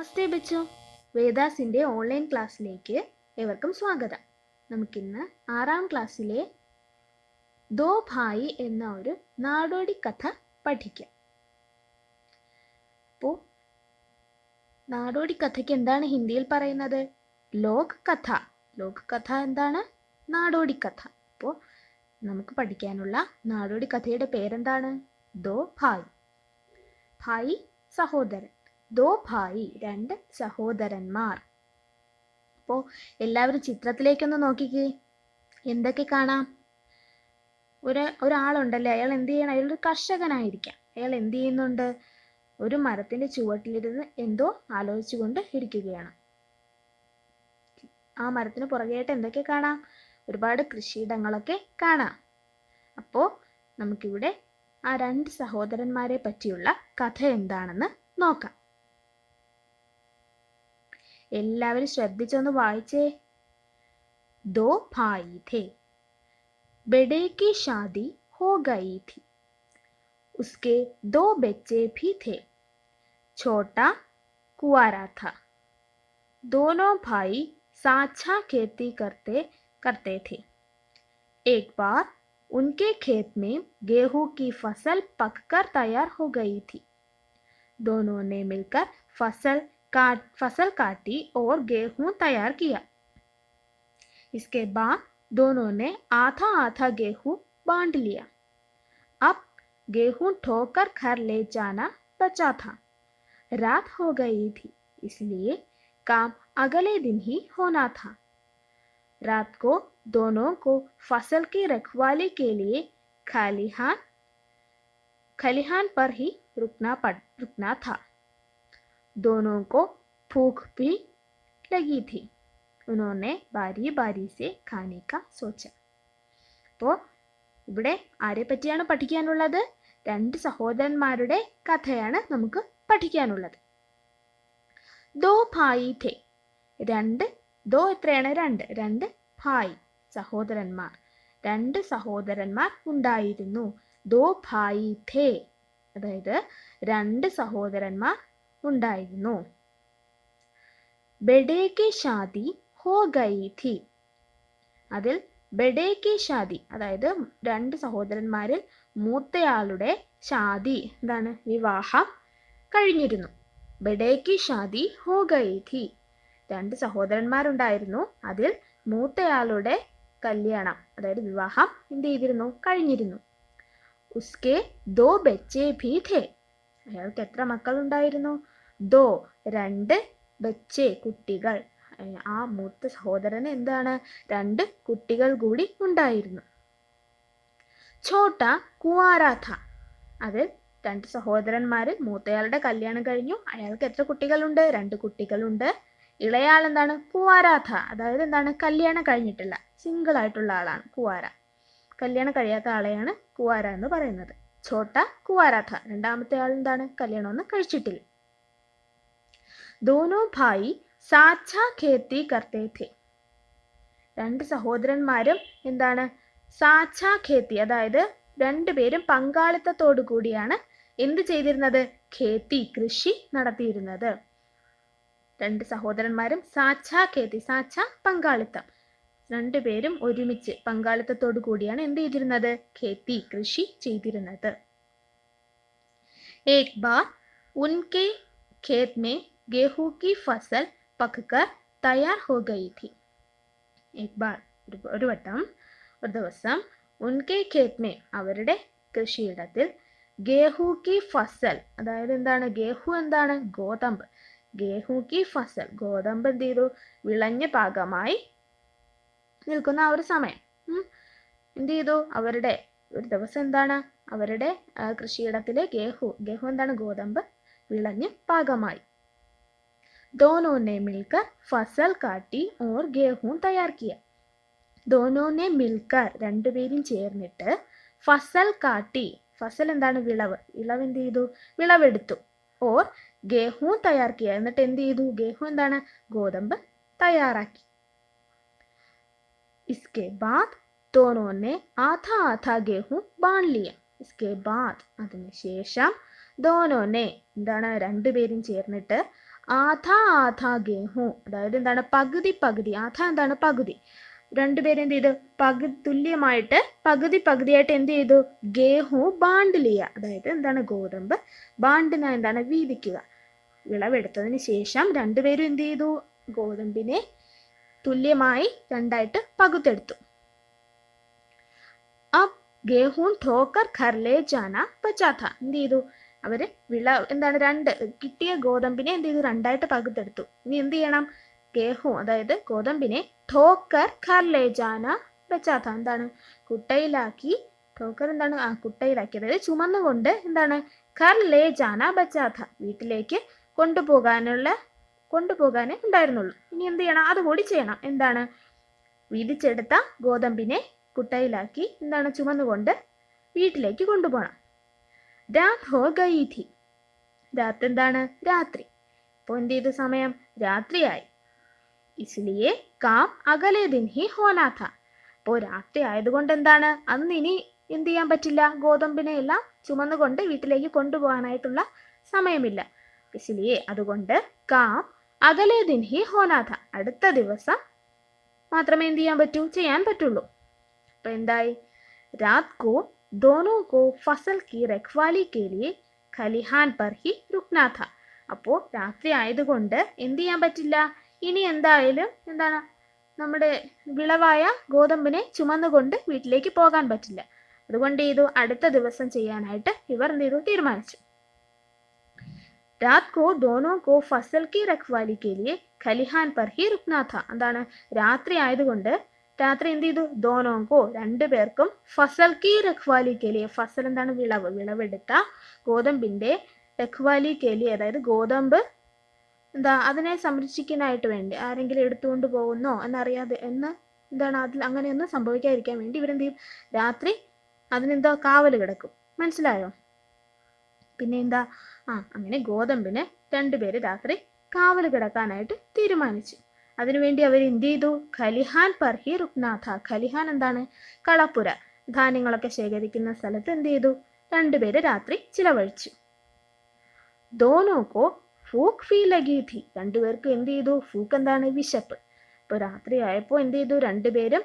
നമസ്തേ ബച്ചോ, വേദാസിൻ്റെ online ക്ലാസ്സിലേക്ക് ഏവർക്കും സ്വാഗതം. നമുക്കിന്ന് 6ാം ക്ലാസ്സിലെ ദോ ഭായി എന്ന ഒരു നാടോടി കഥ പഠിക്കാം. അപ്പോൾ നാടോടി കഥയ്ക്ക് എന്താണ് ഹിന്ദിയിൽ പറയുന്നത്? ലോക് കഥ. ലോക് കഥ എന്താണ്? നാടോടി കഥ. അപ്പോൾ നമുക്ക് പഠിക്കാനുള്ള നാടോടി കഥയുടെ പേരെന്താണ്? ദോ ഭായി. ഭായി സഹോദരൻ. ദോ ഭായി രണ്ട് സഹോദരന്മാർ. അപ്പോൾ എല്ലാവരും ചിത്രത്തിലേക്കൊന്ന് നോക്കിക്കേ. എന്തൊക്കെ കാണാം? ഒരാളുണ്ടല്ലേ, അയാൾ എന്ത് ചെയ്യണം? അയാൾ ഒരു കർഷകനായിരിക്കാം. അയാൾ എന്ത് ചെയ്യുന്നുണ്ട്? ഒരു മരത്തിന്റെ ചുവട്ടിലിരുന്ന് എന്തോ ആലോചിച്ചുകൊണ്ട് ഇരിക്കുകയാണ്. ആ മരത്തിന് പുറകെയായിട്ട് എന്തൊക്കെ കാണാം? ഒരുപാട് കൃഷിയിടങ്ങളൊക്കെ കാണാം. അപ്പോൾ നമുക്കിവിടെ ആ രണ്ട് സഹോദരന്മാരെ പറ്റിയുള്ള കഥ എന്താണെന്ന് നോക്കാം. എല്ലാവരും ശ്രദ്ധിച്ചൊന്ന് വായിച്ചേ. ദോ ഭായി थे, बड़े की शादी हो गई थी, उसके 2 बच्चे भी थे, छोटा कुंवारा था. दोनों भाई साझा खेती करते थे. एक बार उनके खेत में गेहूं की फसल पककर तैयार हो गई थी. दोनों ने मिलकर फसल काटी और गेहूं तैयार किया. इसके बाद दोनों ने आधा आधा गेहूं बांट लिया. अब गेहूं ठोकर घर ले जाना बचा था. रात हो गई थी, इसलिए काम अगले दिन ही होना था. रात को दोनों को फसल की रखवाली के लिए खलिहान पर ही रुकना था. दोनों को भूख भी लगी थी. उन्होंने बारी बारी से खाने का सोचा. അപ്പോൾ ഇവിടെ ആരെ പറ്റിയാണ് പഠിക്കാനുള്ളത്? രണ്ട് സഹോദരന്മാരുടെ കഥയാണ് നമുക്ക് പഠിക്കാനുള്ളത്. ദോ ഭായി थे. ദോ എത്രയാണ്? രണ്ട് ഭായി സഹോദരന്മാർ. രണ്ട് സഹോദരന്മാർ ഉണ്ടായിരുന്നു. ദോ ഭായി थे, അതായത് രണ്ട് സഹോദരന്മാർ ഉണ്ടായിരുന്നു. ബഡേ കി ഷാദി ഹോ ഗയി ഥി. അതിൽ ബഡേ കി ഷാദി, അതായത് രണ്ട് സഹോദരന്മാരിൽ മൂത്തയാളുടെ ഷാദി എന്താണ്? വിവാഹം കഴിഞ്ഞിരുന്നു. ബഡേ കി ഷാദി ഹോ ഗയി ഥി. രണ്ട് സഹോദരന്മാരുണ്ടായിരുന്നു. അതിൽ മൂത്തയാളുടെ കല്യാണം, അതായത് വിവാഹം എന്ത് ചെയ്തിരുന്നു? കഴിഞ്ഞിരുന്നു. ഉസ്കെ ദോ ബച്ചേ ഭി ഥേ. അയാൾക്ക് എത്ര മക്കളുണ്ടായിരുന്നു? ദോ രണ്ട്, ബച്ചേ കുട്ടികൾ. ആ മൂത്ത സഹോദരന് എന്താണ്? രണ്ട് കുട്ടികൾ കൂടി ഉണ്ടായിരുന്നു. ഛോട്ട കുവാര ഥ. അതിൽ രണ്ട് സഹോദരന്മാരിൽ മൂത്തയാളുടെ കല്യാണം കഴിഞ്ഞു. അയാൾക്ക് എത്ര കുട്ടികളുണ്ട്? രണ്ട് കുട്ടികളുണ്ട്. ഇളയാൾ എന്താണ്? കുവാര ഥ, അതായത് എന്താണ്? കല്യാണം കഴിഞ്ഞിട്ടില്ല, സിംഗിൾ ആയിട്ടുള്ള ആളാണ് കുവാര. കല്യാണം കഴിയാത്ത ആളെയാണ് കുവാര എന്ന് പറയുന്നത്. ഛോട്ട കുവാര ഥ. രണ്ടാമത്തെ ആൾ എന്താണ്? കല്യാണമൊന്നും കഴിച്ചിട്ടില്ല. ദോനോ ഭായി സാച്ചാ ഖേത്തി കർത്തേ ഥേ. രണ്ട് സഹോദരന്മാരും എന്താണ്? സാച്ചാ ഖേത്തി, അതായത് രണ്ടുപേരും പങ്കാളിത്തത്തോടു കൂടിയാണ് എന്ത് ചെയ്തിരുന്നത്? ഖേത്തി, കൃഷി നടത്തിയിരുന്നത്. രണ്ട് സഹോദരന്മാരും സാച്ചാ ഖേത്തി, സാച്ച പങ്കാളിത്തം, രണ്ടുപേരും ഒരുമിച്ച് പങ്കാളിത്തത്തോടു കൂടിയാണ് എന്ത് ചെയ്തിരുന്നത്? ഖേത്തി, കൃഷി ചെയ്തിരുന്നത്. एक बार उनके खेत में गेहूं की फसल पककर तैयार हो गई थी. एक बार, ഒരു വട്ടം, ഒരു ദിവസം, ഉൻകെ ഖേത് മേ, അവരുടെ കൃഷിയിടത്തിൽ, ഗേഹൂ കി ഫസൽ, അതായത് എന്താണ്? ഗേഹു എന്താണ്? ഗോതമ്പ്. ഗേഹൂ കി ഫസൽ, ഗോതമ്പ് എന്ത് ചെയ്തു? വിളഞ്ഞ പാകമായി നിൽക്കുന്ന ആ ഒരു സമയം എന്ത് ചെയ്തു? അവരുടെ ഒരു ദിവസം എന്താണ്? അവരുടെ കൃഷിയിടത്തിലെ ഗേഹു എന്താണ്? ഗോതമ്പ് വിളഞ്ഞ് പാകമായി. दोनों ने मिलकर फसल काटी और गेहूं तैयार किया. दोनों ने मिलकर, രണ്ടുപേരും ചേർന്നിട്ട്, ഫസൽ കാട്ടി, ഫസൽ എന്താണ്? വിളവ്. വിളവ് എന്ത് ചെയ്തു? വിളവെടുത്തു. ഓർ ഗേഹൂ തയ്യാർ കിയ, എന്നിട്ട് എന്ത് ചെയ്തു? ഗേഹു എന്താണ്? ഗോതമ്പ് തയ്യാറാക്കി. इसके बाद दोनों ने आधा आधा गेहूं बांध लिया. इसके बाद, അതിനുശേഷം, ദോനോനെ എന്താണ്? രണ്ടുപേരും ചേർന്നിട്ട് ആഥ ആഥ ഗേഹു, അതായത് എന്താണ് പകുതി പകുതി. ആഥ എന്താണ് പകുതി. രണ്ടുപേരും എന്ത് ചെയ്തു? തുല്യമായിട്ട് പകുതി പകുതിയായിട്ട് എന്ത് ചെയ്തു? ഗേഹു ബാണ്ടിലിയ, അതായത് എന്താണ് ഗോതമ്പ് ബാണ്ടിന എന്താണ് വീതിക്കുക. വിളവെടുത്തതിന് ശേഷം രണ്ടുപേരും എന്ത് ചെയ്തു? ഗോതമ്പിനെ തുല്യമായി രണ്ടായിട്ട് പകുത്തെടുത്തു. അബ് ഗേഹൂൻ ഠോക്കർ ഘർലേ ജാന ബച്ചാഥ, എന്ത് ചെയ്തു? അവര് എന്താണ് കിട്ടിയ ഗോതമ്പിനെ എന്ത് ചെയ്തു? രണ്ടായിട്ട് പകുത്തെടുത്തു. ഇനി എന്ത് ചെയ്യണം? ഗേഹു അതായത് ഗോതമ്പിനെ ഠോക്കർ ഘർലേ ജാന ബച്ചാഥ, എന്താണ് കുട്ടയിലാക്കി. ഠോക്കർ എന്താണ്? കുട്ടയിലാക്കി, അതായത് ചുമന്നുകൊണ്ട് എന്താണ്? ഘർലേ ജാന ബച്ചാഥ, വീട്ടിലേക്ക് കൊണ്ടുപോകാനേ ഉണ്ടായിരുന്നുള്ളൂ. ഇനി എന്ത് ചെയ്യണം? അതുകൂടി ചെയ്യണം. എന്താണ്? വീതിച്ചെടുത്ത ഗോതമ്പിനെ കുട്ടയിലാക്കി എന്താണ്? ചുമന്നുകൊണ്ട് വീട്ടിലേക്ക് കൊണ്ടുപോകണം. രാത് ഹോ ഗയി ഥി, രാത്രി എന്താണ്? രാത്രി. അപ്പോൾ എന്ത് ചെയ്തു? സമയം രാത്രിയായി. ഇസ്ലിയെ കാം അകലേ ദിൻ ഹി ഹോനാ ഥ, അപ്പോൾ രാത്രി ആയതുകൊണ്ട് എന്താണ്? അന്ന് ഇനി എന്ത് ചെയ്യാൻ പറ്റില്ല? ഗോതമ്പിനെ എല്ലാം ചുമന്നുകൊണ്ട് വീട്ടിലേക്ക് കൊണ്ടുപോകാനായിട്ടുള്ള സമയമില്ല. ഇസ്ലിയെ അതുകൊണ്ട് കാം അകലേ ദിൻ ഹി ഹോനാ ഥ, അടുത്ത ദിവസം മാത്രമേ എന്ത് ചെയ്യാൻ പറ്റുള്ളൂ. അപ്പൊ എന്തായി? രാത് കോ ദോനോ കോ ഫസൽ കി രഖ്വാലി കെ ലിയെ ഖലിഹാൻ പർ ഹി രുക്നാ ഥ, അപ്പോൾ രാത്രി ആയതുകൊണ്ട് എന്ത് ചെയ്യാൻ പറ്റില്ല? ഇനി എന്തായാലും എന്താണ്? നമ്മുടെ വിളവായ ഗോതമ്പിനെ ചുമന്നുകൊണ്ട് വീട്ടിലേക്ക് പോകാൻ പറ്റില്ല. അതുകൊണ്ട് ചെയ്തു? അടുത്ത ദിവസം ചെയ്യാനായിട്ട് ഇവർ എന്ത് ചെയ്തു? തീരുമാനിച്ചു. രാത് കോ ദോനോ കോ ഫസൽ കി രഖ്വാലി കെ ലിയെ ഖലിഹാൻ പർ ഹി രുക്നാ ഥ, എന്താണ്? രാത്രി ആയതുകൊണ്ട് രാത്രി എന്ത് ചെയ്തു? ദോനോങ്കോ രണ്ടുപേർക്കും ഫസൽ കി രഖ്വാലി കെ ലിയെ, ഫസൽ എന്താണ്? വിളവെടുത്ത ഗോതമ്പിന്റെ രഖ്വാലി കെ ലിയെ, അതായത് ഗോതമ്പ് അതിനെ സംരക്ഷിക്കാനായിട്ട് വേണ്ടി ആരെങ്കിലും എടുത്തുകൊണ്ട് പോകുന്നോ എന്നറിയാതെ എന്താണ് അങ്ങനെയൊന്നും സംഭവിക്കാതിരിക്കാൻ വേണ്ടി ഇവരെന്ത് ചെയ്യും? രാത്രി കാവല് കിടക്കും. മനസ്സിലായോ? പിന്നെ അങ്ങനെ ഗോതമ്പിന് രണ്ടുപേര് രാത്രി കാവല് കിടക്കാനായിട്ട് തീരുമാനിച്ചു. അതിനുവേണ്ടി അവർ എന്ത് ചെയ്തു? ഖലിഹാൻ പർ ഹി രുക്നാ ഥ, ഖലിഹാൻ എന്താണ്? കളപ്പുര, ധാന്യങ്ങളൊക്കെ ശേഖരിക്കുന്ന സ്ഥലത്ത് എന്ത് ചെയ്തു? രണ്ടുപേര് രാത്രി ചിലവഴിച്ചു. ദോനോക്കോ ഫൂക്ക് ഫീ ലഗി ഥി, രണ്ടുപേർക്ക് എന്ത് ചെയ്തു? ഫൂക്ക് എന്താണ്? വിശപ്പ്. അപ്പോൾ രാത്രി ആയപ്പോൾ എന്ത് ചെയ്തു? രണ്ടുപേരും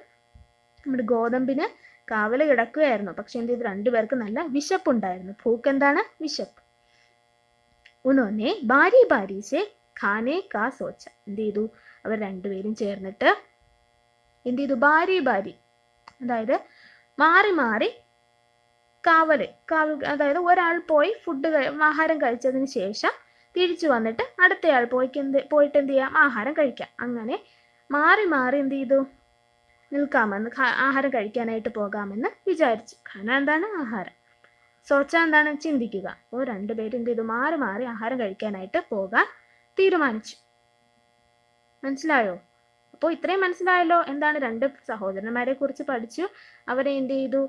നമ്മുടെ ഗോതമ്പിന് കാവല് കിടക്കുകയായിരുന്നു. പക്ഷെ എന്ത് ചെയ്തു? രണ്ടുപേർക്ക് നല്ല വിശപ്പുണ്ടായിരുന്നു. ഫൂക്ക് എന്താണ്? വിശപ്പ്. ഉനോനെ ബാരി ബാരി സെ ഖാനെ കാ സോച്ച, എന്ത് ചെയ്തു? അവർ രണ്ടുപേരും ചേർന്നിട്ട് എന്ത് ചെയ്തു? ബാരി ബാരി, അതായത് മാറി മാറി കാവൽ, അതായത് ഒരാൾ പോയി ആഹാരം കഴിച്ചതിന് ശേഷം തിരിച്ചു വന്നിട്ട് അടുത്തയാൾ പോയിട്ട് എന്ത് ചെയ്യാം? ആഹാരം കഴിക്കാം. അങ്ങനെ മാറി മാറി എന്ത് ചെയ്തു? നിൽക്കാമെന്ന്, ആഹാരം കഴിക്കാനായിട്ട് പോകാമെന്ന് വിചാരിച്ചു. ഖാന എന്താണ്? ആഹാരം. സോച്ച എന്താണ്? ചിന്തിക്കുക. അപ്പോൾ രണ്ടുപേരും എന്ത് ചെയ്തു? മാറി മാറി ആഹാരം കഴിക്കാനായിട്ട് പോകാൻ തീരുമാനിച്ചു. മനസ്സിലായോ? അപ്പോൾ ഇത്രയും മനസ്സിലായല്ലോ. എന്താണ്? രണ്ട് സഹോദരന്മാരെ കുറിച്ച് പഠിച്ചു. അവരെ എന്ത് ചെയ്തു?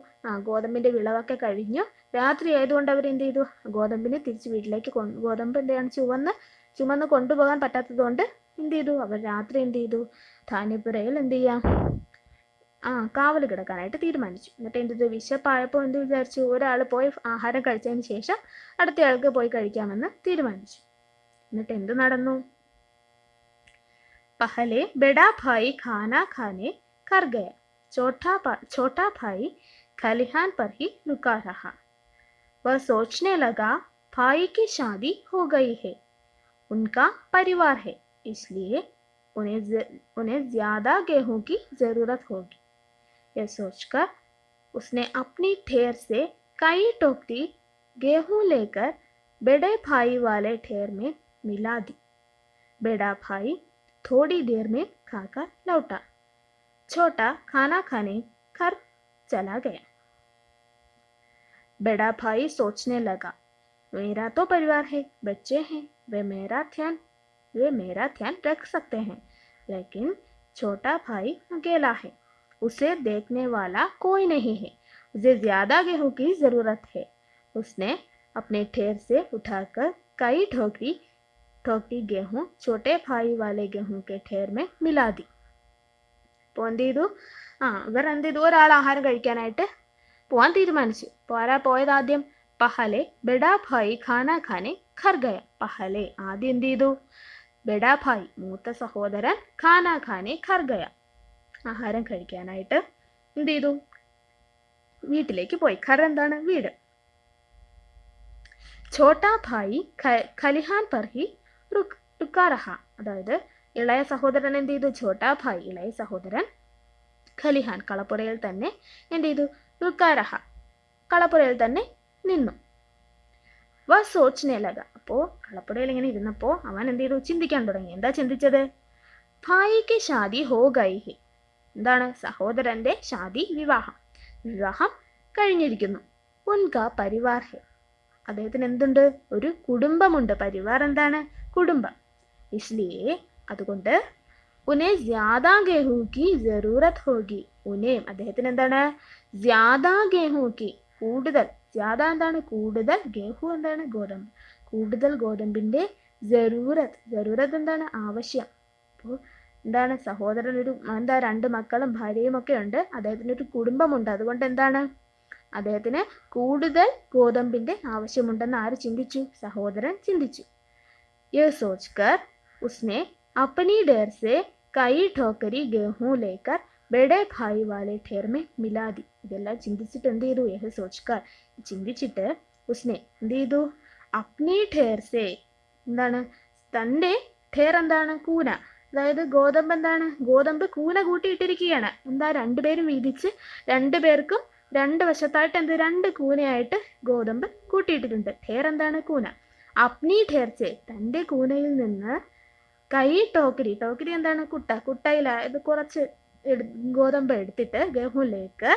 ഗോതമ്പിന്റെ വിളവൊക്കെ കഴിഞ്ഞു. രാത്രി ആയതുകൊണ്ട് അവരെന്ത് ചെയ്തു? ഗോതമ്പിനെ തിരിച്ച് വീട്ടിലേക്ക് ഗോതമ്പ് എന്താണ്? ചുമന്ന് കൊണ്ടുപോകാൻ പറ്റാത്തതുകൊണ്ട് എന്ത് ചെയ്തു? അവർ രാത്രി എന്ത് ചെയ്തു? ധാന്യപ്പുരയിൽ എന്ത് ചെയ്യാം? കാവല് കിടക്കാനായിട്ട് തീരുമാനിച്ചു. എന്നിട്ട് എന്ത് ചെയ്തു? വിശപ്പായപ്പോൾ എന്ത് വിചാരിച്ചു? ഒരാൾ പോയി ആഹാരം കഴിച്ചതിന് ശേഷം അടുത്തയാൾക്ക് പോയി കഴിക്കാമെന്ന് തീരുമാനിച്ചു. എന്നിട്ട് എന്ത് നടന്നു? पहले बड़ा भाई खाना खाने कर गया, छोटा भाई खलिहान पर ही रुका रहा। वह सोचने लगा, भाई की शादी हो गई है, उनका परिवार है, इसलिए उन्हें ज्यादा गेहूं की जरूरत होगी। यह सोचकर उसने अपनी ढेर से कई टोकरी गेहूं लेकर बड़े भाई वाले ढेर में मिला दी। बड़ा भाई थोड़ी देर में खाकर लौटा, छोटा खाना खाने घर चला गया। बड़ा भाई सोचने लगा, मेरा तो परिवार है, बच्चे हैं, वे मेरा ध्यान रख सकते हैं, लेकिन छोटा भाई अकेला है, उसे देखने वाला कोई नहीं है, उसे ज्यादा गेहूं की जरूरत है। उसने अपने ढेर से उठाकर कई ठोकरी गेहूं छोटे भाई वाले गेहूं के ढेर में मिला दी. അപ്പോൾ എന്ത് ചെയ്തു? ഇവർ എന്ത് ചെയ്തു? ഒരാൾ ആഹാരം കഴിക്കാനായിട്ട് പോവാൻ തീരുമാനിച്ചു. അപ്പോൾ ആരാ പോയത് ആദ്യം? പഹലെ ബഡാ ഭായി ഖാന ഖാനെ ഘർ ഗയ. പഹലെ ആദ്യം എന്ത് ചെയ്തു? ബെഡാ ഭായ് മൂത്ത സഹോദരൻ ഖാനാ ഖാനെ ഘർ ഗയ ആഹാരം കഴിക്കാനായിട്ട് എന്ത് ചെയ്തു? വീട്ടിലേക്ക് പോയി. ഘർ എന്താണ്? വീട്. ഛോട്ടാ ഭായി ഖലിഹാൻ പർ ഹി റുക്കാ രഹ. അതായത് ഇളയ സഹോദരൻ എന്ത് ചെയ്തു? ഛോട്ടാ ഭായ് ഇളയ സഹോദരൻ ഖലിഹാൻ കളപ്പുരയിൽ തന്നെ എന്ത് ചെയ്തു? റുക്കാ രഹ കളപ്പുരയിൽ തന്നെ നിന്നു. വ സോച്നെ ലഗ. അപ്പോൾ കളപ്പുരയിൽ ഇങ്ങനെ ഇരുന്നപ്പോൾ അവൻ എന്ത് ചെയ്തു? ചിന്തിക്കാൻ തുടങ്ങി. എന്താ ചിന്തിച്ചത്? ഭായിക്ക് ഷാദി ഹോ ഗയി ഹി. എന്താണ്? സഹോദരന്റെ ഷാദി വിവാഹം കഴിഞ്ഞിരിക്കുന്നു. ഉൻകാ പരിവാർ ഹെ. അദ്ദേഹത്തിന് എന്തുണ്ട്? ഒരു കുടുംബമുണ്ട്. പരിവാർ എന്താണ്? കുടുംബം. ഇസ്ലിയെ അതുകൊണ്ട് ഉനെ ജ്യാദാ ഗേഹൂ കി ജറൂരത് ഹോഗി. ഉനേം അദ്ദേഹത്തിന് എന്താണ്? ജ്യാദാ ഗേഹൂ കി കൂടുതൽ. ജ്യാദ എന്താണ്? കൂടുതൽ. ഗേഹു എന്താണ്? ഗോതമ്പ്. കൂടുതൽ ഗോതമ്പിന്റെ ജറൂരത്ത് എന്താണ്? ആവശ്യം. അപ്പോൾ എന്താണ്? സഹോദരൻ എന്താ 2 മക്കളും ഭാര്യയും ഒക്കെ ഉണ്ട്. അദ്ദേഹത്തിന് ഒരു കുടുംബമുണ്ട്. അതുകൊണ്ട് എന്താണ്? അദ്ദേഹത്തിന് കൂടുതൽ ഗോതമ്പിന്റെ ആവശ്യമുണ്ടെന്ന് ആര് ചിന്തിച്ചു? സഹോദരൻ ചിന്തിച്ചു. യേ സോച്ച്കർ ഉസ്നെ അപ്പനി ഡേർ സെ കൈ ഠോക്കരി ഗേഹൂ ലേക്കർ ബെഡേ ഭായി വാലെ ഠേർ മേ മിലാദി. ഇതെല്ലാം ചിന്തിച്ചിട്ട് എന്ത് ചെയ്തു? യഹ് സോച്ച്കർ ചിന്തിച്ചിട്ട് ഉസ്നെ എന്ത് ചെയ്തു? അപ്നി ഠേർ സെ എന്താണ്? തൻ്റെ ഠേർ എന്താണ്? കൂന. അതായത് ഗോതമ്പ് എന്താണ്? ഗോതമ്പ് കൂന കൂട്ടിയിട്ടിരിക്കുകയാണ്. എന്താ? 2 പേരും വീതിച്ച് 2 പേർക്കും 2 വശത്തായിട്ട് എന്ത്? 2 കൂനയായിട്ട് ഗോതമ്പ് കൂട്ടിയിട്ടിട്ടുണ്ട്. ഠേർ എന്താണ്? കൂന. അപ്നി ഠേർ സെ തൻ്റെ കൂനയിൽ നിന്ന് കൈ ടോക്കരി. ടോക്കരി എന്താണ്? കുട്ടയിൽ ഇത് കുറച്ച് ഗോതമ്പ് എടുത്തിട്ട് ഗഹൂലേക്ക്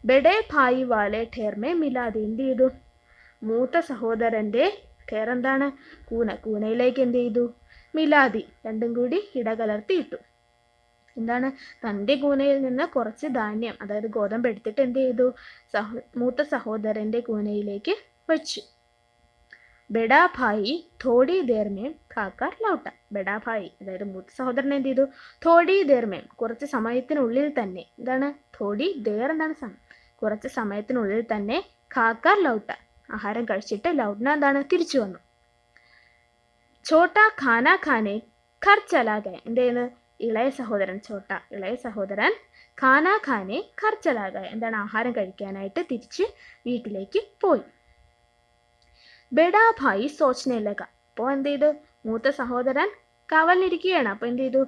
ബെഡേ ഭായി വാലെ ഠേർ മേ മിലാദി. എന്ത് ചെയ്തു? മൂത്ത സഹോദരന്റെ ഠേർ എന്താണ്? കൂനയിലേക്ക് എന്ത് ചെയ്തു? മിലാദി. രണ്ടും കൂടി ഇടകലർത്തി ഇട്ടു. എന്താണ്? തൻ്റെ കൂനയിൽ നിന്ന് കുറച്ച് ധാന്യം അതായത് ഗോതമ്പ് എടുത്തിട്ട് എന്ത് ചെയ്തു? മൂത്ത സഹോദരന്റെ കൂനയിലേക്ക് വെച്ചു. ബെഡാ ഭായി തോടി ദേർമേം ഖാക്കർ ലൗട്ട. ബെഡാ ഭായി അതായത് മൂത്ത സഹോദരൻ എന്ത് ചെയ്തു? തോടി ദേർമേം കുറച്ച് സമയത്തിനുള്ളിൽ തന്നെ. എന്താണ്? തോടി ദേർ എന്താണ്? സമയം. കുറച്ച് സമയത്തിനുള്ളിൽ തന്നെ ഖാക്കർ ലൗട്ട ആഹാരം കഴിച്ചിട്ട് ലൗട്ന എന്താണ്? തിരിച്ചു വന്നു. ഛോട്ടാ ഖാനാ ഖാനെ ഘർ ചലാ ഗയ. എന്ത് ചെയ്യുന്നു? ഇളയ സഹോദരൻ ഖാനാ ഖാനെ ഘർ ചലാ ഗയ. എന്താണ്? ആഹാരം കഴിക്കാനായിട്ട് തിരിച്ച് വീട്ടിലേക്ക് പോയി. ബെഡാ ഭായി സോച്നെ ലഗ. അപ്പോൾ എന്ത് ചെയ്തു? മൂത്ത സഹോദരൻ കാവലിരിക്കുകയാണ്. അപ്പോൾ എന്ത് ചെയ്തു?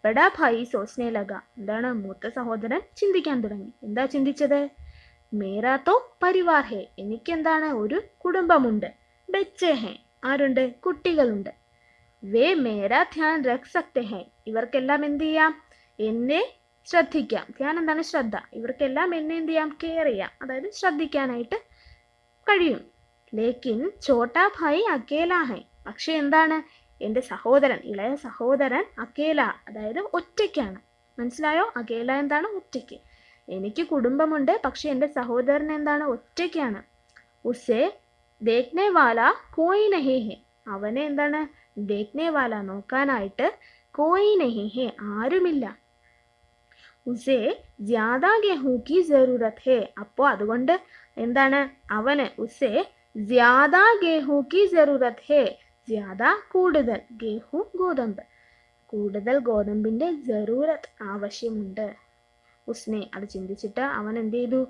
ബെഡാ ഭായി സോച്നെ ലഗ. എന്താണ്? മൂത്ത സഹോദരൻ ചിന്തിക്കാൻ തുടങ്ങി. എന്താ ചിന്തിച്ചത്? മേരാ തോ പരിവാർ ഹേ. എനിക്കെന്താണ്? ഒരു കുടുംബമുണ്ട്. ബച്ചേ ഹേ ആരുണ്ട്? കുട്ടികളുണ്ട്. വേ മേരാ ധ്യാൻ രഖ് സക്തെ ഹേ. ഇവർക്കെല്ലാം എന്ത് ചെയ്യാം? എന്നെ ശ്രദ്ധിക്കാം. ധ്യാൻ എന്താണ്? ശ്രദ്ധ. ഇവർക്കെല്ലാം എന്നെ എന്ത് ചെയ്യാം? കെയർ ചെയ്യാം. അതായത് ശ്രദ്ധിക്കാനായിട്ട് കഴിയും. ലേക്കിൻ ഛോട്ടാ ഭായി അക്കേലാ ഹൈ. പക്ഷെ എന്താണ്? എൻ്റെ സഹോദരൻ ഇളയ സഹോദരൻ അക്കേല അതായത് ഒറ്റയ്ക്കാണ്. മനസ്സിലായോ? അക്കേല എന്താണ്? ഒറ്റയ്ക്ക്. എനിക്ക് കുടുംബമുണ്ട്. പക്ഷെ എൻ്റെ സഹോദരൻ എന്താണ്? ഒറ്റയ്ക്കാണ്. ഉസേ ദേഖ്നെ വാല കോയി നഹി ഹേ. അവനെ എന്താണ്? ദേഖ്നെ വാല നോക്കാനായിട്ട് കോയി നഹി ഹേ ആരുമില്ല. ഉസേ ജ്യാദാ ഗേഹൂ കി ജറൂരത് ഹേ. അപ്പോൾ അതുകൊണ്ട് എന്താണ്? അവന് ഉസേ ജ്യാദാ ഗേഹൂ കി ജറൂരത് ഹേ. ജ്യാദ കൂടുതൽ, ഗേഹൂ ഗോതമ്പ്. കൂടുതൽ ഗോതമ്പിന്റെ ജറൂരത്ത് ആവശ്യമുണ്ട്. ഉസ്നെ അത് ചിന്തിച്ചിട്ട് അവൻ എന്ത് ചെയ്തു?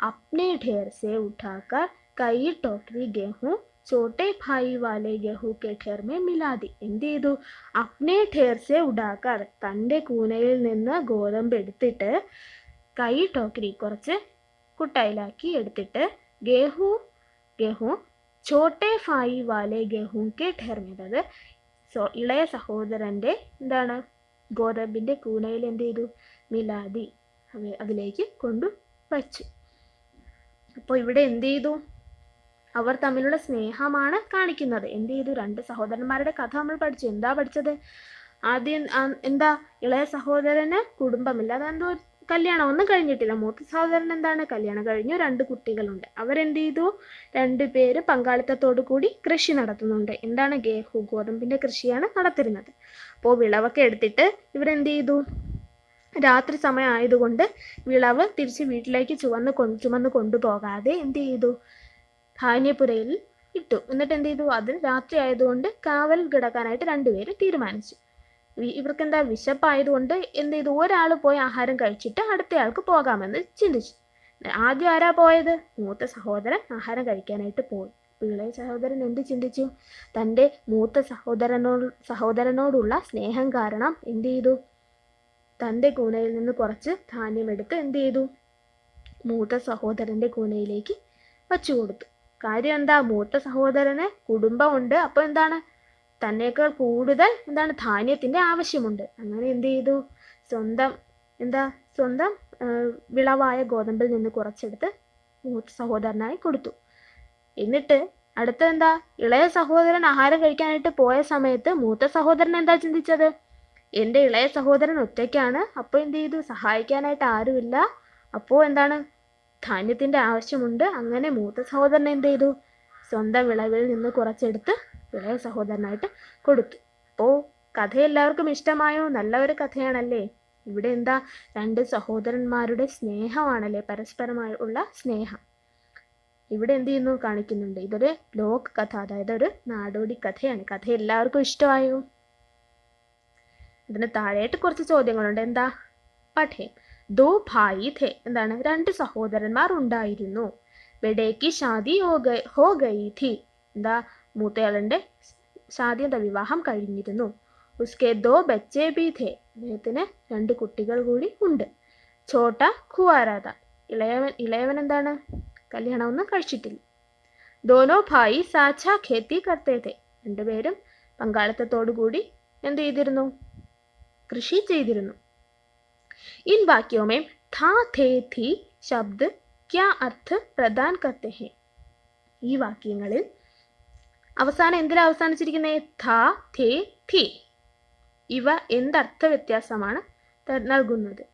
അപ്നെ ഠേർ സെ ഉഠാക്കർ കൈ ടോക്കറി ഗേഹൂ ചോട്ടെ ഭായി വാലെ ഗേഹൂ കെ ഠേർ മേ മിലാദി. എന്ത് ചെയ്തു? അപ്നെ ഠേർ സെ ഉഠാക്കർ തൻ്റെ കൂനയിൽ നിന്ന് ഗോതമ്പ് എടുത്തിട്ട് കൈ ടോക്കറി കുറച്ച് കുട്ടയിലാക്കി എടുത്തിട്ട് ഗേഹൂ ചോട്ടെ ഭായി വാലെ ഗേഹൂ കെ ഠേർ മേ. അതായത് ഇളയ സഹോദരൻ്റെ എന്താണ്? ഗോതമ്പിൻ്റെ കൂനയിൽ എന്ത് ചെയ്തു? മിലാദി അതിലേക്ക് കൊണ്ടുവച്ചു. അപ്പോൾ ഇവിടെ എന്ത് ചെയ്തു? അവർ തമ്മിലുള്ള സ്നേഹമാണ് കാണിക്കുന്നത്. എന്ത് ചെയ്തു? 2 സഹോദരന്മാരുടെ കഥ നമ്മൾ പഠിച്ചു. എന്താ പഠിച്ചത്? ആദ്യം എന്താ? ഇളയ സഹോദരന് കുടുംബമില്ല. അതെന്തോ കല്യാണം ഒന്നും കഴിഞ്ഞിട്ടില്ല. മൂത്ത സഹോദരൻ എന്താണ്? കല്യാണം കഴിഞ്ഞു, 2 കുട്ടികളുണ്ട്. അവരെന്ത് ചെയ്തു? 2 പേര് പങ്കാളിത്തത്തോടു കൂടി കൃഷി നടത്തുന്നുണ്ട്. എന്താണ്? ഗേഹൂ ഗോതമ്പിന്റെ കൃഷിയാണ് നടത്തിരുന്നത്. അപ്പോൾ വിളവൊക്കെ എടുത്തിട്ട് ഇവരെന്ത് ചെയ്തു? രാത്രി സമയം ആയതുകൊണ്ട് വിളവ് തിരിച്ച് വീട്ടിലേക്ക് ചുമന്ന് കൊണ്ടുപോകാതെ എന്ത് ചെയ്തു? ധാന്യപ്പുരയിൽ ഇട്ടു. എന്നിട്ട് എന്ത് ചെയ്തു? അതിൽ രാത്രി ആയതുകൊണ്ട് കാവൽ കിടക്കാനായിട്ട് 2 പേര് തീരുമാനിച്ചു. ഇവർക്ക് എന്താ വിശപ്പായതുകൊണ്ട് എന്ത് ചെയ്തു, ഒരാൾ പോയി ആഹാരം കഴിച്ചിട്ട് അടുത്തയാൾക്ക് പോകാമെന്ന് ചിന്തിച്ചു. ആദ്യം ആരാ പോയത്? മൂത്ത സഹോദരൻ ആഹാരം കഴിക്കാനായിട്ട് പോയി. ഇളയ സഹോദരൻ എന്ത് ചിന്തിച്ചു? തൻ്റെ മൂത്ത സഹോദരനോടുള്ള സ്നേഹം കാരണം എന്ത് ചെയ്തു? തൻ്റെ കൂനയിൽ നിന്ന് കുറച്ച് ധാന്യമെടുത്ത് എന്ത് ചെയ്തു? മൂത്ത സഹോദരൻ്റെ കൂനയിലേക്ക് വച്ചു കൊടുത്തു. കാര്യം എന്താ? മൂത്ത സഹോദരന് കുടുംബമുണ്ട്. അപ്പോൾ എന്താണ്, തന്നേക്കാൾ കൂടുതൽ എന്താണ് ധാന്യത്തിൻ്റെ ആവശ്യമുണ്ട്. അങ്ങനെ എന്ത് ചെയ്തു? സ്വന്തം വിളവായ ഗോതമ്പിൽ നിന്ന് കുറച്ചെടുത്ത് മൂത്ത സഹോദരനായി കൊടുത്തു. എന്നിട്ട് അടുത്തെന്താ, ഇളയ സഹോദരൻ ആഹാരം കഴിക്കാനായിട്ട് പോയ സമയത്ത് മൂത്ത സഹോദരൻ എന്താ ചിന്തിച്ചത്? എൻ്റെ ഇളയ സഹോദരൻ ഒറ്റയ്ക്കാണ്, അപ്പോൾ എന്ത് ചെയ്തു? സഹായിക്കാനായിട്ട് ആരുമില്ല, അപ്പോൾ എന്താണ്, ധാന്യത്തിൻ്റെ ആവശ്യമുണ്ട്. അങ്ങനെ മൂത്ത സഹോദരൻ എന്ത് ചെയ്തു? സ്വന്തം വിളവിൽ നിന്ന് കുറച്ചെടുത്ത് ഇളയ സഹോദരനായിട്ട് കൊടുത്തു. അപ്പോൾ കഥ എല്ലാവർക്കും ഇഷ്ടമായോ? നല്ല ഒരു കഥയാണല്ലേ. ഇവിടെ എന്താ, രണ്ട് സഹോദരന്മാരുടെ സ്നേഹമാണല്ലേ, പരസ്പരമായി ഉള്ള സ്നേഹം ഇവിടെ എന്ത് ചെയ്യുന്നു, കാണിക്കുന്നുണ്ട്. ഇതൊരു ലോക് കഥ, അതായത് ഒരു നാടോടി കഥയാണ്. കഥ എല്ലാവർക്കും ഇഷ്ടമായോ? ഇതിന് താഴെയായിട്ട് കുറച്ച് ചോദ്യങ്ങളുണ്ട്. എന്താ? പഠേ ദോ ഭായി ഥേ, എന്താണ്, രണ്ട് സഹോദരന്മാർ ഉണ്ടായിരുന്നു. ബഡേക്ക് ഷാദി ഹോ ഗയി ഥി, എന്താ, മൂത്തയാളുടെ ഷാദി എന്താ വിവാഹം കഴിഞ്ഞിരുന്നു. ഉസ്കെ ദോ ബച്ചേ ബി ഥേ, അദ്ദേഹത്തിന് രണ്ട് കുട്ടികൾ കൂടി ഉണ്ട്. ഛോട്ട ഖുവാര ഥാ, ഇളയവൻ എന്താണ്, കല്യാണമൊന്നും കഴിച്ചിട്ടില്ല. ദോനോ ഭായി സാച്ച ഖേത്തി കർത്തേ ഥേ, രണ്ടുപേരും പങ്കാളിത്തത്തോടു കൂടി എന്ത് ചെയ്തിരുന്നു? കൃഷി ചെയ്തിരുന്നു. इन वाक्यों में था थे थी शब्द क्या अर्थ प्रदान करते हैं? ഈ വാക്യങ്ങളിൽ അവസാനം എന്തിനാ അവസാനിച്ചിരിക്കുന്നത്? ഥാ ഥേ ഥി, ഇവ എന്തർത്ഥ വ്യത്യാസമാണ് നൽകുന്നത്?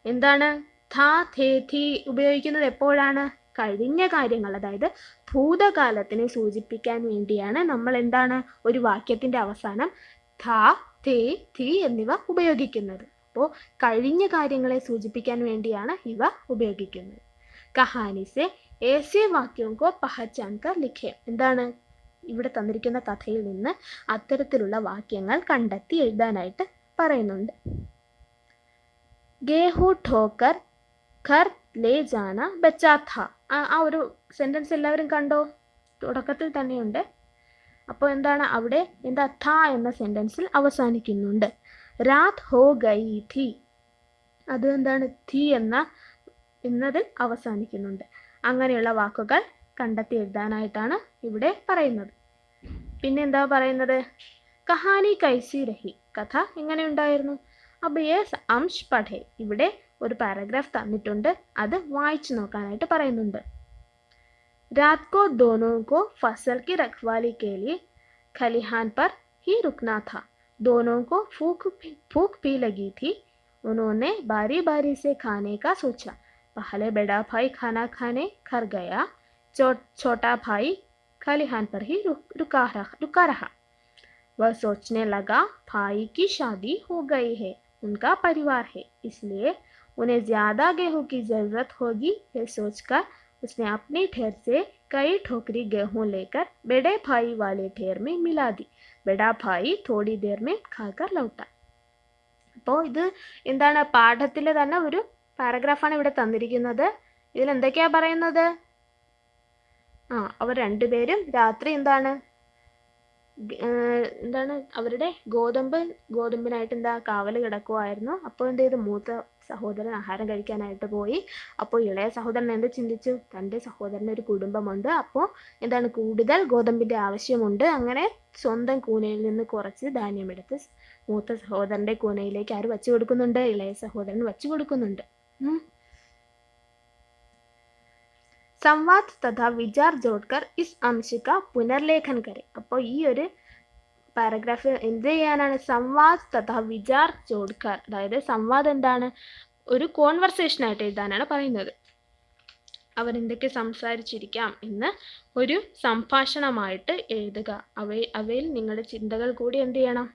എന്താണ് ഥാ ഥേ ഥി ഉപയോഗിക്കുന്നത്? എപ്പോഴാണ്? കഴിഞ്ഞ കാര്യങ്ങൾ, അതായത് ഭൂതകാലത്തിനെ സൂചിപ്പിക്കാൻ വേണ്ടിയാണ് നമ്മൾ എന്താണ് ഒരു വാക്യത്തിന്റെ അവസാനം ഥാ ഥേ ഥി എന്നിവ ഉപയോഗിക്കുന്നത്. അപ്പോൾ കഴിഞ്ഞ കാര്യങ്ങളെ സൂചിപ്പിക്കാൻ വേണ്ടിയാണ് ഇവ ഉപയോഗിക്കുന്നത്. കഹാനി സെ ഏസേ വാക്യോം കോ പഹചാൻ കർ ലിഖേ, എന്താണ് ഇവിടെ തന്നിരിക്കുന്ന കഥയിൽ നിന്ന് അത്തരത്തിലുള്ള വാക്യങ്ങൾ കണ്ടെത്തി എഴുതാനായിട്ട് പറയുന്നുണ്ട്. ഗേഹു ഠോക്കർ ഘർ ലേ ജാന ബച്ചാ ഥാ, ആ ഒരു സെന്റൻസ് എല്ലാവരും കണ്ടോ? തുടക്കത്തിൽ തന്നെയുണ്ട്. അപ്പോൾ എന്താണ് അവിടെ എന്താ, ഥാ എന്ന സെന്റൻസിൽ അവസാനിക്കുന്നുണ്ട്. രാത് ഹോ ഗയി ഥി, അത് എന്താണ്, ഥി എന്നതിൽ അവസാനിക്കുന്നുണ്ട്. അങ്ങനെയുള്ള വാക്കുകൾ കണ്ടെത്തി എഴുതാനായിട്ടാണ് ഇവിടെ പറയുന്നത്. പിന്നെ എന്താ പറയുന്നത്? കഹാനി കൈസി രഹി, കഥ എങ്ങനെ ഉണ്ടായിരുന്നു? അബ് യേ അംശ് പഠേ, ഇവിടെ ഒരു പാരഗ്രാഫ് തന്നിട്ടുണ്ട്, അത് വായിച്ചു നോക്കാനായിട്ട് പറയുന്നുണ്ട്. रात को दोनों को फसल की रखवाली के लिए खलिहान पर ही रुकना था. दोनों को भूख भी लगी थी. उन्होंने बारी बारी से खाने का सोचा. पहले बड़ा भाई खाना खाने घर गया. छोटा भाई खलिहान पर ही रुका रहा. वह सोचने लगा, भाई की शादी हो गई है, उनका परिवार है, इसलिए उन्हें ज्यादा गेहूं की जरूरत होगी. यह सोचकर उसने अपनी ढेर से कई ठोकरी गेहूं लेकर बड़े भाई वाले ढेर में मिला दी. बड़ा भाई थोड़ी देर में खाकर लौटा. അപ്പോൾ ഇത് എന്താണ്, പാഠത്തിലെ തന്നെ ഒരു പാരഗ്രാഫാണ് ഇവിടെ തന്നിരിക്കുന്നത്. ഇതിൽ എന്തൊക്കെയാ പറയുന്നത്? അവർ രണ്ടുപേരും രാത്രി എന്താണ് അവരുടെ ഗോതമ്പിനായിട്ട് എന്താ കാവല് കിടക്കുമായിരുന്നു. അപ്പോൾ എന്ത് ചെയ്തു? മൂത്ത സഹോദരൻ ആഹാരം കഴിക്കാനായിട്ട് പോയി. അപ്പോൾ ഇളയ സഹോദരൻ എന്ത് ചിന്തിച്ചു? തൻ്റെ സഹോദരന് ഒരു കുടുംബമുണ്ട്, അപ്പോൾ എന്താണ് കൂടുതൽ ഗോതമ്പിൻ്റെ ആവശ്യമുണ്ട്. അങ്ങനെ സ്വന്തം കൂനയിൽ നിന്ന് കുറച്ച് ധാന്യമെടുത്ത് മൂത്ത സഹോദരൻ്റെ കൂനയിലേക്ക് ആര് വച്ചു കൊടുക്കുന്നുണ്ട്? ഇളയ സഹോദരൻ വച്ചു കൊടുക്കുന്നുണ്ട്. സംവാദ് തഥാ വിചാർ ജോഡ്കർ ഇസ് അംശ കാ പുനർലേഖൻ കരെ. അപ്പോൾ ഈ ഒരു പാരഗ്രാഫ് എന്ത് ചെയ്യാനാണ്? സംവാദ് തഥാ വിചാർ ജോഡ്കർ, അതായത് സംവാദം എന്താണ്, ഒരു കോൺവെർസേഷൻ ആയിട്ട് എഴുതാനാണ് പറയുന്നത്. അവരെന്തൊക്കെ സംസാരിച്ചിരിക്കാം എന്ന് ഒരു സംഭാഷണമായിട്ട് എഴുതുക. അവയിൽ നിങ്ങളുടെ ചിന്തകൾ കൂടി എന്ത് ചെയ്യണം?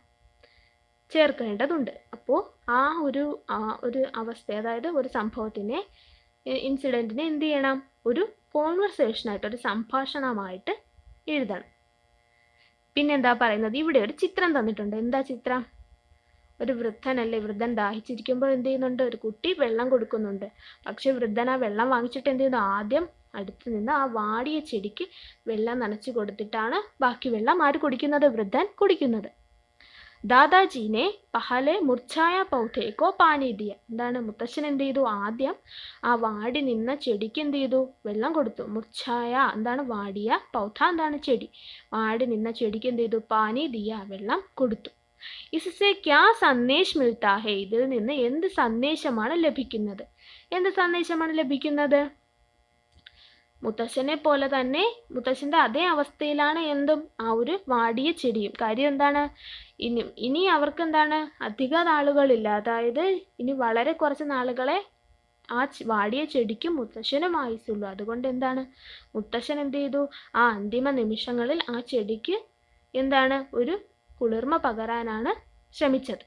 ചേർക്കേണ്ടതുണ്ട്. അപ്പോൾ ആ ഒരു അവസ്ഥ, അതായത് ഒരു സംഭവത്തിനെ, ഇൻസിഡൻറ്റിനെ എന്ത് ചെയ്യണം? ഒരു കോൺവെർസേഷനായിട്ട്, ഒരു സംഭാഷണമായിട്ട് എഴുതണം. പിന്നെന്താ പറയുന്നത്? ഇവിടെ ഒരു ചിത്രം തന്നിട്ടുണ്ട്. എന്താ ചിത്രം? ഒരു വൃദ്ധനല്ലേ, വൃദ്ധൻ ദാഹിച്ചിരിക്കുമ്പോൾ എന്ത് ചെയ്യുന്നുണ്ട്, ഒരു കുട്ടി വെള്ളം കൊടുക്കുന്നുണ്ട്. പക്ഷെ വൃദ്ധൻ ആ വെള്ളം വാങ്ങിച്ചിട്ട് എന്ത് ചെയ്യുന്നു, ആദ്യം അടുത്ത് നിന്ന് ആ വാടിയ ചെടിക്ക് വെള്ളം നനച്ചു കൊടുത്തിട്ടാണ് ബാക്കി വെള്ളം ആര് കുടിക്കുന്നത്, വൃദ്ധൻ കുടിക്കുന്നത്. ദാദാജീനെ പഹലെ മുർച്ചായ പൗധേക്കോ പാനി ദിയ. എന്താണ്, മുത്തശ്ശൻ എന്ത് ചെയ്തു, ആദ്യം ആ വാടി നിന്ന ചെടിക്ക് എന്ത് ചെയ്തു, വെള്ളം കൊടുത്തു. മുർച്ചായ എന്താണ്, വാടിയ, പൗധ എന്താണ്, ചെടി. വാടി നിന്ന ചെടിക്ക് എന്ത് ചെയ്തു, പാനി ദിയ, വെള്ളം കൊടുത്തു. इससे क्या സന്ദേശ് മിൽത്താ ഹേ. ഇതിൽ നിന്ന് എന്ത് സന്ദേശമാണ് ലഭിക്കുന്നത്, എന്ത് സന്ദേശമാണ് ലഭിക്കുന്നത്? മുത്തശ്ശനെ പോലെ തന്നെ, മുത്തശ്ശന്റെ അതേ അവസ്ഥയിലാണ് എന്തും ആ ഒരു വാടിയ ചെടിയും. കാര്യം എന്താണ്, ഇനി അവർക്ക് എന്താണ്, അധിക നാളുകളില്ല, അതായത് ഇനി വളരെ കുറച്ച് നാളുകളെ ആ വാടിയ ചെടിക്കും മുത്തശ്ശനും ആയുസുള്ളൂ. അതുകൊണ്ട് എന്താണ്, മുത്തശ്ശൻ എന്ത് ചെയ്തു, ആ അന്തിമ നിമിഷങ്ങളിൽ ആ ചെടിക്ക് എന്താണ്, ഒരു കുളിർമ പകരാനാണ് ശ്രമിച്ചത്.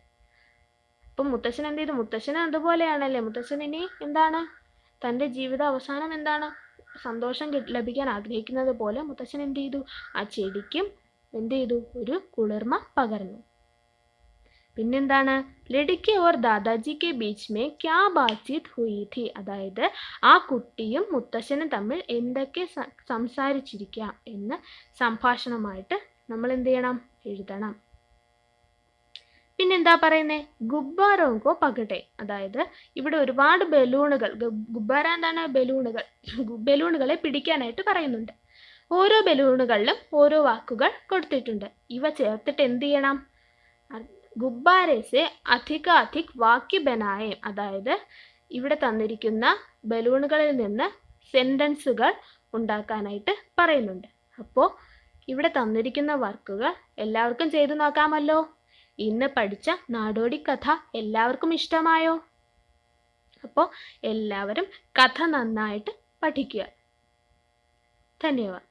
അപ്പം മുത്തശ്ശൻ എന്ത് ചെയ്തു, മുത്തശ്ശന് അതുപോലെയാണല്ലേ, മുത്തശ്ശൻ ഇനി എന്താണ്, തൻ്റെ ജീവിത അവസാനം എന്താണ്, സന്തോഷം ലഭിക്കാൻ ആഗ്രഹിക്കുന്നത് പോലെ മുത്തശ്ശൻ എന്ത് ചെയ്തു, ആ ചെടിക്കും എന്ത് ചെയ്തു, ഒരു കുളിർമ പകർന്നു. പിന്നെന്താണ്, ലഡിക്കെ ഓർ ദാദാജിക്ക് ബീച്ച് മേ ക്യാ ബാത്ചീത് ഹുയി ഥി. അതായത് ആ കുട്ടിയും മുത്തശ്ശനും തമ്മിൽ എന്തൊക്കെ സംസാരിച്ചിരിക്കാം എന്ന് സംഭാഷണമായിട്ട് നമ്മൾ എന്ത് ചെയ്യണം, എഴുതണം. പിന്നെന്താ പറയുന്നത്, ഗുബ്ബാരോങ്കോ പകട്ടെ. അതായത് ഇവിടെ ഒരുപാട് ബലൂണുകൾ, ഗുബ്ബാര എന്താണ്, ബലൂണുകൾ, ബലൂണുകളെ പിടിക്കാനായിട്ട് പറയുന്നുണ്ട്. ഓരോ ബലൂണുകളിലും ഓരോ വാക്കുകൾ കൊടുത്തിട്ടുണ്ട്. ഇവ ചേർത്തിട്ട് എന്ത് ചെയ്യണം, ഗുബ്ബാരേസെ അധിക അധിക് വാക്യ ബനായേ. അതായത് ഇവിടെ തന്നിരിക്കുന്ന ബലൂണുകളിൽ നിന്ന് സെന്റൻസുകൾ ഉണ്ടാക്കാനായിട്ട് പറയുന്നുണ്ട്. അപ്പോൾ ഇവിടെ തന്നിരിക്കുന്ന വർക്കുകൾ എല്ലാവർക്കും ചെയ്തു നോക്കാമല്ലോ. ഇന്ന് പഠിച്ച നാടോടി കഥ എല്ലാവർക്കും ഇഷ്ടമായോ? അപ്പോൾ എല്ലാവരും കഥ നന്നായിട്ട് പഠിക്കുക. ധന്യവാദം.